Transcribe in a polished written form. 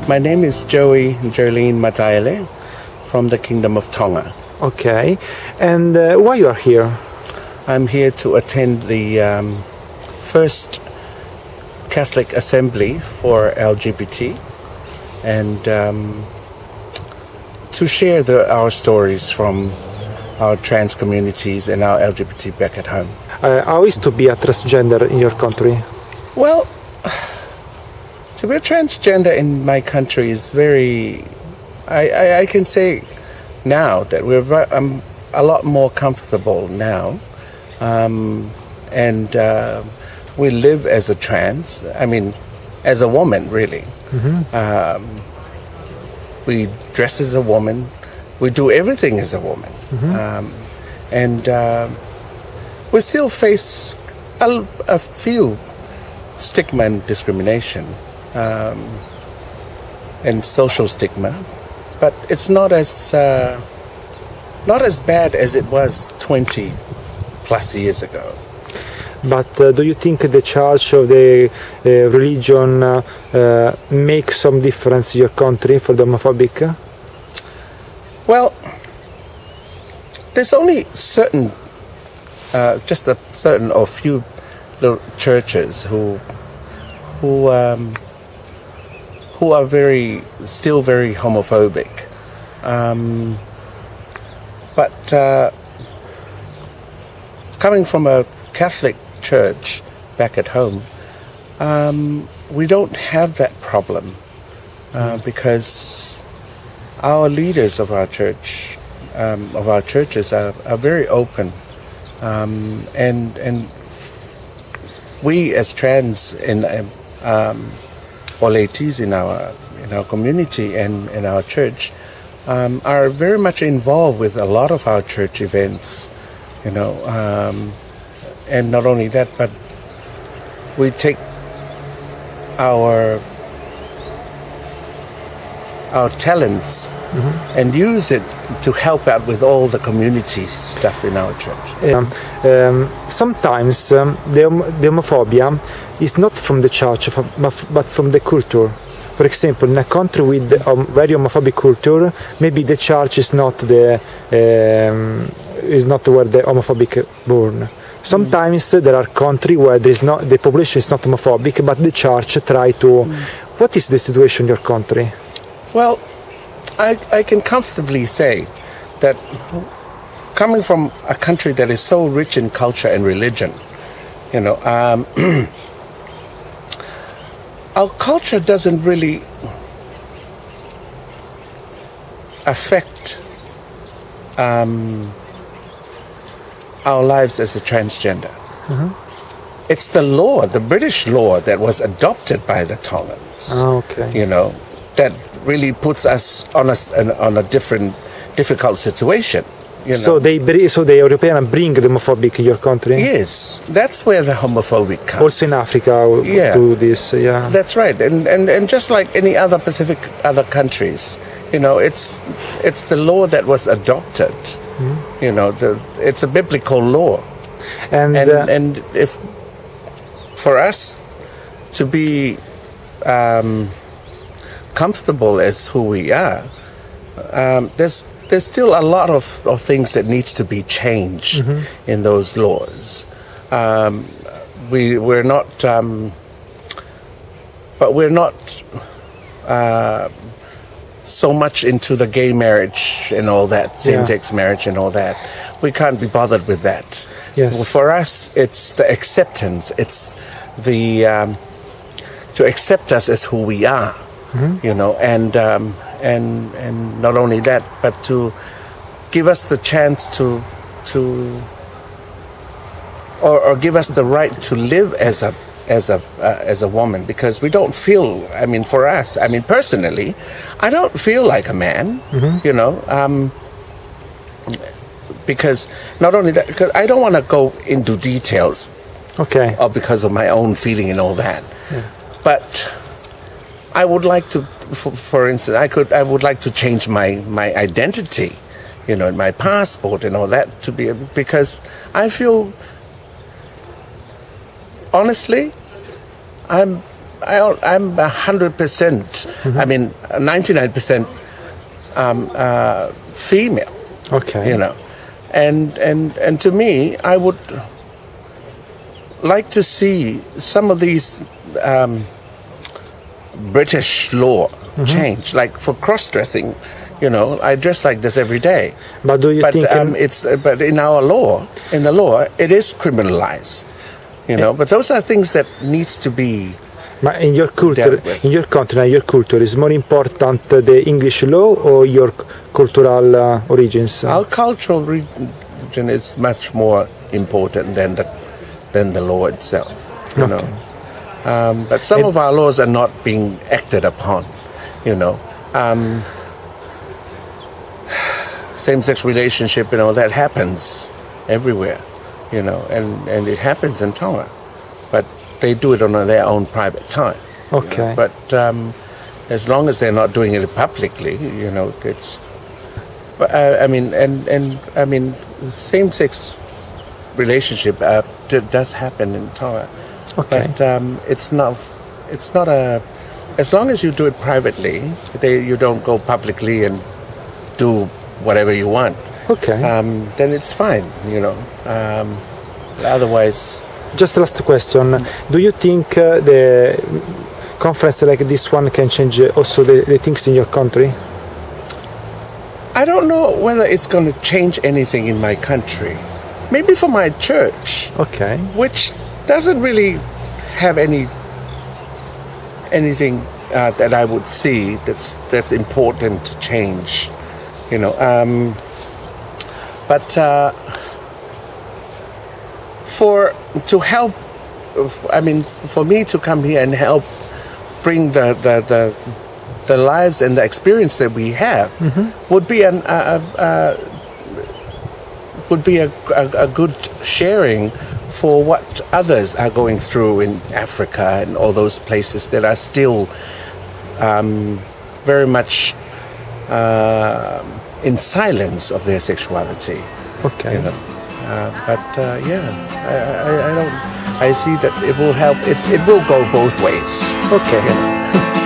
My name is Joiline from the Kingdom of Tonga. Okay, and why you are here? I'm here to attend the first Catholic Assembly for LGBT and to share our stories from our trans communities and our LGBT back at home. How is to be a transgender in your country? Well, to be a transgender in my country is very... I can say now that I'm a lot more comfortable now. And we live as a trans, as a woman, really. Mm-hmm. We dress as a woman. We do everything as a woman. Mm-hmm. And we still face a few stigma and discrimination and social stigma, but it's not as bad as it was 20 plus years ago. But do you think the church or the religion makes some difference in your country for the homophobic? Well, there's only just a certain or few little churches who are still very homophobic. But coming from a Catholic church back at home, we don't have that problem because our leaders of our church, of our churches, are very open, and we as trans or ladies in our community and in our church are very much involved with a lot of our church events, and not only that, but we take our talents and use it to help out with all the community stuff in our church. Sometimes the homophobia is not from the church, but from the culture. For example, in a country with a very homophobic culture, maybe the church is not where the homophobic born. Sometimes there are countries where the population is not homophobic, but the church try to. What is the situation in your country? Well, I can comfortably say that coming from a country that is so rich in culture and religion, our culture doesn't really affect our lives as a transgender. Mm-hmm. It's the law, the British law that was adopted by the Tongans. Oh, okay. That really puts us on a difficult situation. So the Europeans bring the homophobic in your country? Yes, that's where the homophobic comes. Also in Africa, do this, yeah. That's right, and just like any other Pacific other countries, it's the law that was adopted. Mm-hmm. It's a biblical law, and if for us to be comfortable as who we are, there's still a lot of things that needs to be changed in those laws. We're not so much into the gay marriage and all that, same-sex marriage and all that. We can't be bothered with that. Yes. For us, it's the acceptance. It's the to accept us as who we are, and not only that, but to give us the chance to or give us the right to live as a woman, because we don't feel. For us, personally, I don't feel like a man. Because not only that, because I don't want to go into details. Okay. Or because of my own feeling and all that. Yeah. But I would like to, for instance, I would like to change my identity, my passport and all that to be, because I feel, honestly, I'm I'm 100%. I mean, 99% female. Okay. You know, and to me, I would like to see some of these British law change, like for cross-dressing. You know, I dress like this every day. But do you think but in our law, it is criminalized. You know, but those are things that needs to be. in your culture, in your country, in your culture, is more important the English law or your cultural origins? Our cultural region is much more important than the law itself. You know, but some of our laws are not being acted upon. You know. Same-sex relationship, you know, that happens everywhere, you know, and it happens in Tonga, but they do it on their own private time. Okay. You know? But as long as they're not doing it publicly, you know, it's. But I mean, I mean, same-sex relationship does happen in Tonga. Okay. But it's not a. As long as you do it privately, you don't go publicly and do whatever you want. Okay. Then it's fine, you know. Otherwise. Just last question. Do you think the conference like this one can change also the things in your country? I don't know whether it's going to change anything in my country. Maybe for my church. Okay. Which doesn't really have anything that I would see that's important to change. You know, but to help, I mean, for me to come here and help bring the lives and the experience that we have would be a good sharing for what others are going through in Africa and all those places that are still very much. In silence of their sexuality. Okay. You know? I see that it will help. It will go both ways. Okay. You know?